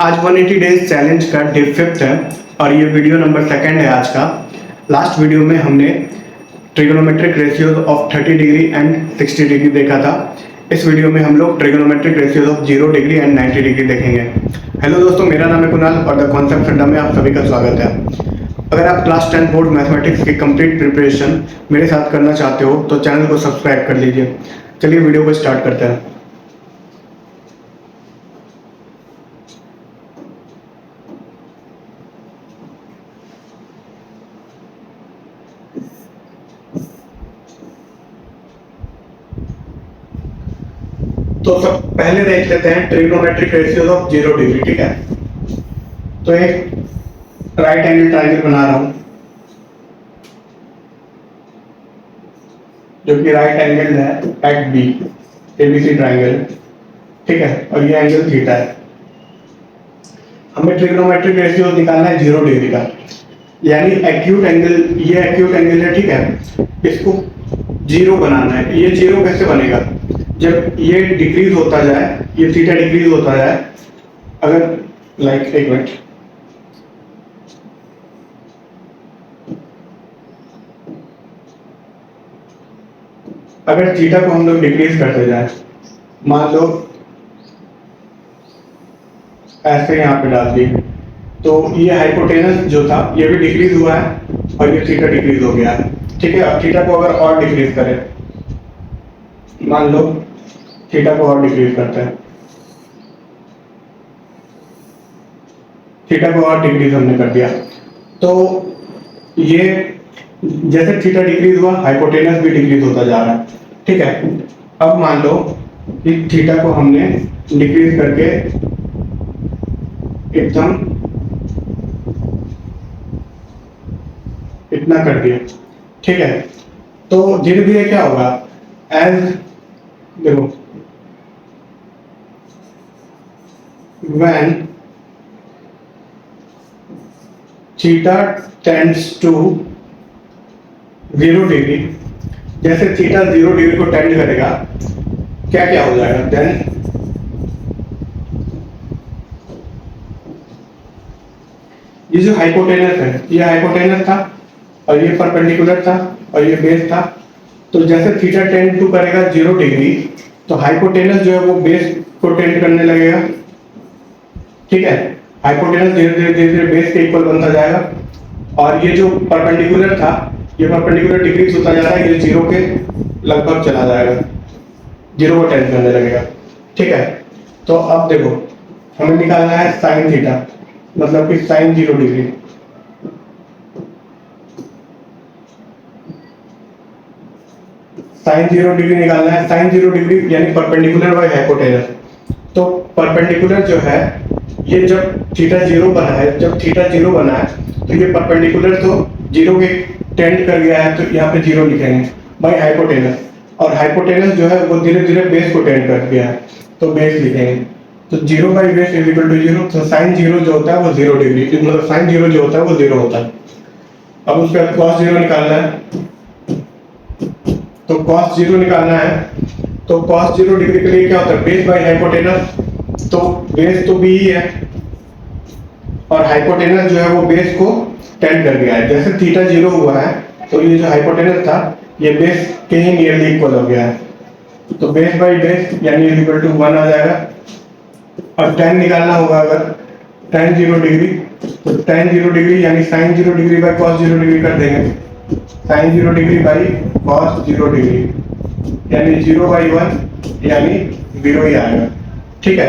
आज 180 days challenge का day 5th है और ये वीडियो नंबर 2 है आज का। लास्ट वीडियो में हमने trigonometric ratios of 30 degree and 60 degree देखा था। इस वीडियो में हम लोग trigonometric ratios of 0 degree and 90 degree देखेंगे। हेलो दोस्तों, मेरा नाम है कुणाल और द कॉन्सेप्ट अड्डा में आप सभी का स्वागत है। अगर आप क्लास 10 बोर्ड मैथमेटिक्स की कंप्लीट प्रिपरेशन मेरे साथ करना चाहते हो तो चैनल को सब्सक्राइब कर लीजिए। चलिए वीडियो को स्टार्ट करते हैं। तो सब पहले देख लेते हैं ट्रिग्नोमेट्रिक रेशियोज ऑफ 0 डिग्री। ठीक है, तो एक राइट एंगल ट्रायंगल बना रहा हूं जो कि राइट एंगल है एट बी, एबीसी ट्रायंगल। ठीक है, और ये एंगल थीटा है। हमें ट्रिग्नोमेट्रिक रेशियो निकालना है 0 डिग्री का, यानी एक्यूट एंगल, ये एक्यूट एंगल है। ठीक है, इसको 0 बनाना है। ये 0 कैसे बनेगा? जब ये डिक्रीज होता जाए, ये थीटा डिक्रीज होता जाए, अगर एक मिनट, अगर थीटा को हम लोग डिक्रीज करते जाए, मान लो ऐसे यहाँ पे डाल दी, तो ये हाइपोटेनस जो था ये भी डिक्रीज हुआ है और ये थीटा डिक्रीज हो गया है। ठीक है, अब थीटा को अगर और डिक्रीज करें, मान लो थीटा को और डिक्रीज करते हैं, थीटा को और डिक्रीज हमने कर दिया, तो ये जैसे थीटा डिक्रीज हुआ हाइपोटेनस भी डिक्रीज होता जा रहा है। ठीक है, अब मान लो कि थीटा को हमने डिक्रीज करके एकदम इतना कर दिया। ठीक है, तो धीरे धीरे क्या होगा, एज देखो, when theta tends to 0 degree, जैसे थीटा 0 डिग्री को टेंड करेगा, क्या क्या हो जाएगा? देन ये जो हाइपोटेनस है, ये हाइपोटेनस था और ये परपेंडिकुलर था और ये बेस था। तो जैसे थीटा टेंड टू करेगा 0 डिग्री, तो हाइपोटेनस जो है वो बेस को टेंड करने लगेगा। ठीक है, हाइपोटेनस धीरे धीरे धीरे धीरे बेस के इक्वल बनता जाएगा और ये जो परपेंडिकुलर था, ये परपेंडिकुलर डिक्रीज होता जा रहा है, ये 0 के लगभग चला जाएगा, 0 को टेंड करने लगेगा। ठीक है, तो अब देखो, हमें निकालना है साइन थीटा, मतलब कि साइन 0 डिग्री। साइन 0 डिग्री निकालना है। साइन 0 डिग्री यानी परपेंडिकुलर बाय हाइपोटेनस। तो परपेंडिकुलर जो है, ये जब थीटा 0 बना है, जब थीटा 0 बना है, तो ये परपेंडिकुलर तो 0 के टेंड कर गया है, तो यहाँ पे 0 लिखेंगे बाय हाइपोटेनस। और हाइपोटेनस जो है वो धीरे धीरे बेस को टेंड कर गया है, तो बेस लिखेंगे। तो 0 by base is equal to 0। तो साइन 0 जो होता है वो 0 डिग्री, मतलब साइन 0 जो होता है वो 0 होता है। अब उसके बाद कॉस 0 निकालना है, तो कॉस 0 निकालना है। तो कॉस 0 डिग्री के लिए क्या होता है? Base by hypotenuse. तो बेस तो बी ही है और हाइपोटेनस जो है वो बेस को टेंड कर गया है। जैसे थीटा 0 हुआ है, तो ये जो हाइपोटेनस था ये बेस के ही नियरली इक्वल हो गया है, तो बेस बाई बेस यानी इज इक्वल टू 1 आ जाएगा। और tan निकालना होगा, अगर tan 0 डिग्री, तो tan 0 डिग्री यानी sin 0 degree by cos 0 degree कर देंगे। sin 0 degree by cos 0 degree यानी 0 बाई 1 यानी 0 ही आएगा। ठीक है,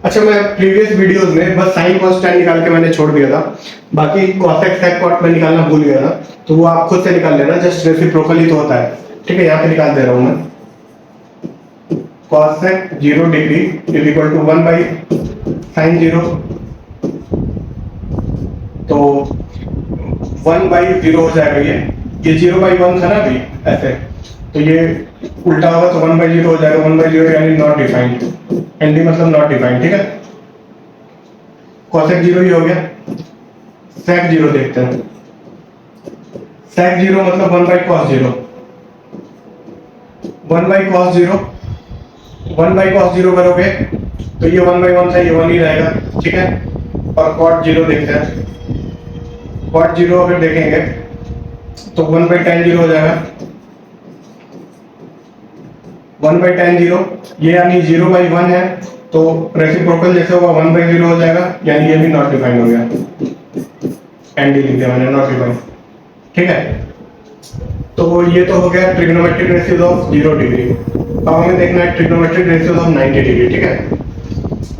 अच्छा, मैं प्रीवियस वीडियोस में बस sin cos tan निकाल के मैंने छोड़ दिया था, बाकी cos x sec cot में निकालना भूल गया था, तो वो आप खुद से निकाल लेना, जस्ट रेसिप्रोकल ही तो होता है। ठीक है, यहाँ पे निकाल दे रहा हूँ मैं। cos sec 0 degree is equal to 1 by sin 0, तो 1 बाई 0 हो जाएगा। ये 0 बाई 1 था ना अभी, ऐसे, तो ये उल्टा होगा, तो 1 बाई 0 हो जाएगा। 1 बाई 0 यानी नॉट डिफाइंड, एनडी मतलब नॉट डिफाइंड। ठीक है, cosec 0 ही हो गया। sec 0 देखते हैं। sec 0 मतलब 1 by cos 0, 1 by cos 0 1 by cos 0 करोगे तो ये 1 बाई 1 था, ये 1 ही रहेगा। ठीक है। और कॉट 0 देखते हैं। कॉट 0 अगर देखेंगे तो 1/tan0 हो जाएगा। 1/tan0 ये यानी 0/1 है, तो रेसिप्रोकल जैसे होगा 1/0 हो जाएगा, यानी ये भी नॉट डिफाइंड हो गया। एनडी लिख दिया मैंने, नॉट डिफाइंड। ठीक है, तो ये तो हो गया ट्रिग्नोमेट्रिक रेशियोज ऑफ 0 डिग्री। अब हमें देखना है ट्रिग्नोमेट्रिक रेशियोज ऑफ 90 डिग्री। ठीक है,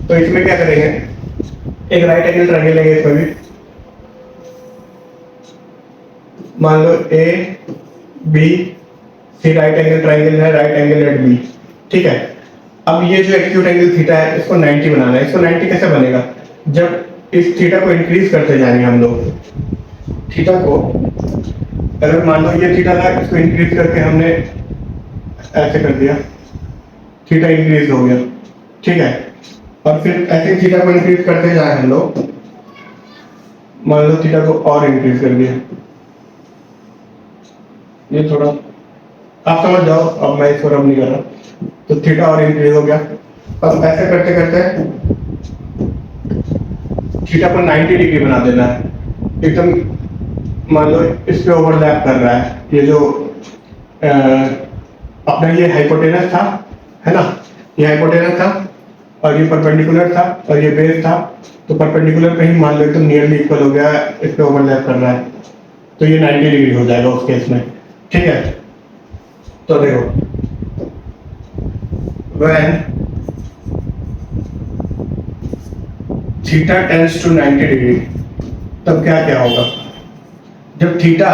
तो इसमें क्या करेंगे, एक राइट एंगल ट्रायंगल लेंगे। इसमें भी मान लो A B C right angle triangle है, राइट एंगल एट बी। ठीक है, अब ये जो एक्यूट एंगल थीटा है इसको 90 बनाना है। इसको 90 कैसे बनेगा, जब इस थीटा को इंक्रीज करते जाएंगे हम लोग। थीटा को अगर मान लो ये थीटा था, इसको इंक्रीज करके हमने ऐसे कर दिया, थीटा इंक्रीज हो गया। ठीक है, और फिर ऐसे थीटा को इंक्रीज करते जाए हम लोग, मान लो थीटा को और इंक्रीज कर दिया, ये थोड़ा आप समझ जाओ, अब मैं इसको रब नहीं कर रहा, तो थीटा और इंक्रीज हो गया। अब ऐसे करते करते थीटा को 90 डिग्री बना देना है एकदम। मान लो इस पे ओवरलैप कर रहा है, ये जो अपना ये हाइपोटेनस था, है ना, ये हाइपोटेनस था और ये परपेंडिकुलर था और ये बेस था, तो परपेंडिकुलर कहीं मान लो एकदम नियरली इक्वल हो गया, इस पे ओवरलैप कर रहा है, तो ये 90 डिग्री हो जाएगा उस केस में। ठीक है, तो देखो when theta tends to 90 degree, तब क्या क्या होगा, जब थीटा,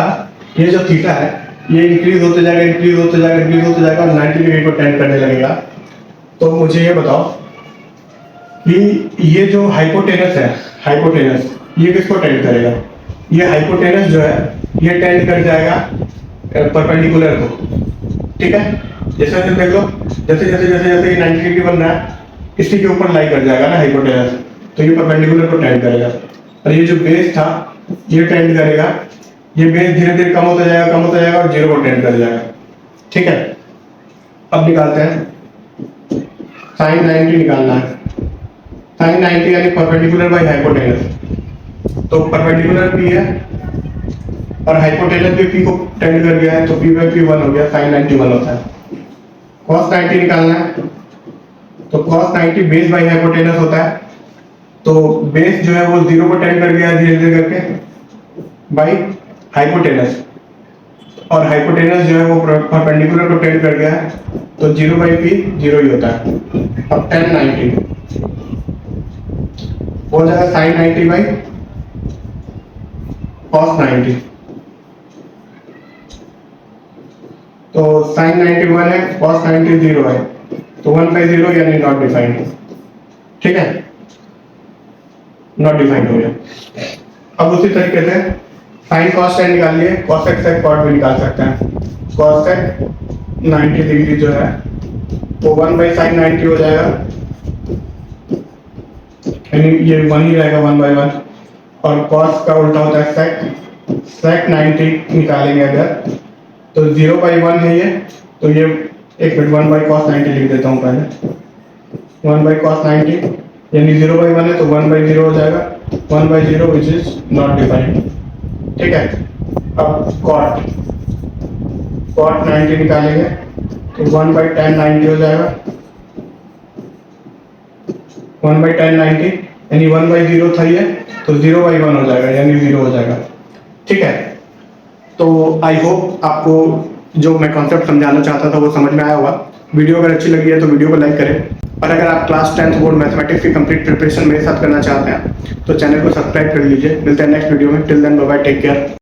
ये जो थीटा है ये इंक्रीज होते जाएगा, इंक्रीज होते जाएगा, इंक्रीज होते जाएगा और 90 डिग्री को टेंड करने लगेगा, तो मुझे ये बताओ कि ये जो हाइपोटेनस है, हाइपोटेनस ये किसको टेंड करेगा, ये हाइपोटेनस जो है ये टेंड कर जाएगा परपेंडिकुलर को। ठीक है, जैसे जैसे देख लो, जैसे जैसे जैसे जैसे ये 90 डिग्री बन रहा है, इसी के ऊपर लाई कर जाएगा ना हाइपोटेनस, तो ये परपेंडिकुलर को टेंड करेगा। और ये जो बेस था ये टेंड करेगा, ये बेस धीरे धीरे कम होता जाएगा, कम होता जाएगा और 0 को टेंड कर जाएगा। ठीक है, अब निकालते हैं, साइन 90 निकालना है। साइन 90 यानी परपेंडिकुलर बाई हाइपोटेनस, तो परपेंडिकुलर पी है और हाइपोटेनस भी पी को टेंड कर गया है, तो पी बाई पी 1 हो गया, साइन 90 1 होता है। कॉस 90 निकालना है, तो कॉस 90 बेस बाई हाइपोटेनस होता है, तो बेस जो है वो 0 को टेंड कर गया है धीरे धीरे करके बाई हाइपोटेनस, और हाइपोटेनस जो है वो परपेंडिकुलर को टेंड कर गया है, तो 0 बाई पी 0 ही होता है। अब tan 90 हो जाएगा साइन 90 बाई कॉस 90, तो साइन 90 1 है, कॉस 90 0 है, तो 1/0 यानी नॉट डिफाइंड। ठीक है, नॉट डिफाइंड हो गया। अब उसी तरीके से साइन कॉस tan निकाल लिए, कॉस x से कॉट भी निकाल सकते हैं। कॉस x 90 डिग्री जो है वो 1/sin 90 हो जाएगा, यानी ये 1 ही रहेगा 1/1, और कॉस का उल्टा होता है sec 90 निकालेंगे अगर, तो 0/1 है ये, तो ये एक मिनट 1/cos 90 लिख देता हूँ पहले, 1/cos 90 यानी 0/1 है, तो 1/0 हो जाएगा, 1/0 विच इज नॉट डिफाइंड। ठीक है, अब cot 90 निकालेंगे, तो 1/tan 90 हो जाएगा, 1/tan 90 यानी 1/0 था ये, तो 0/1 हो जाएगा, यानी 0 हो जाएगा। ठीक है, तो आई होप आपको जो मैं कॉन्सेप्ट समझाना चाहता था वो समझ में आया होगा। वीडियो अगर अच्छी लगी है तो वीडियो को लाइक करें, और अगर आप क्लास 10th बोर्ड मैथमेटिक्स की कंप्लीट प्रिपरेशन मेरे साथ करना चाहते हैं तो चैनल को सब्सक्राइब कर लीजिए। मिलते हैं नेक्स्ट वीडियो में, till then bye bye, take care.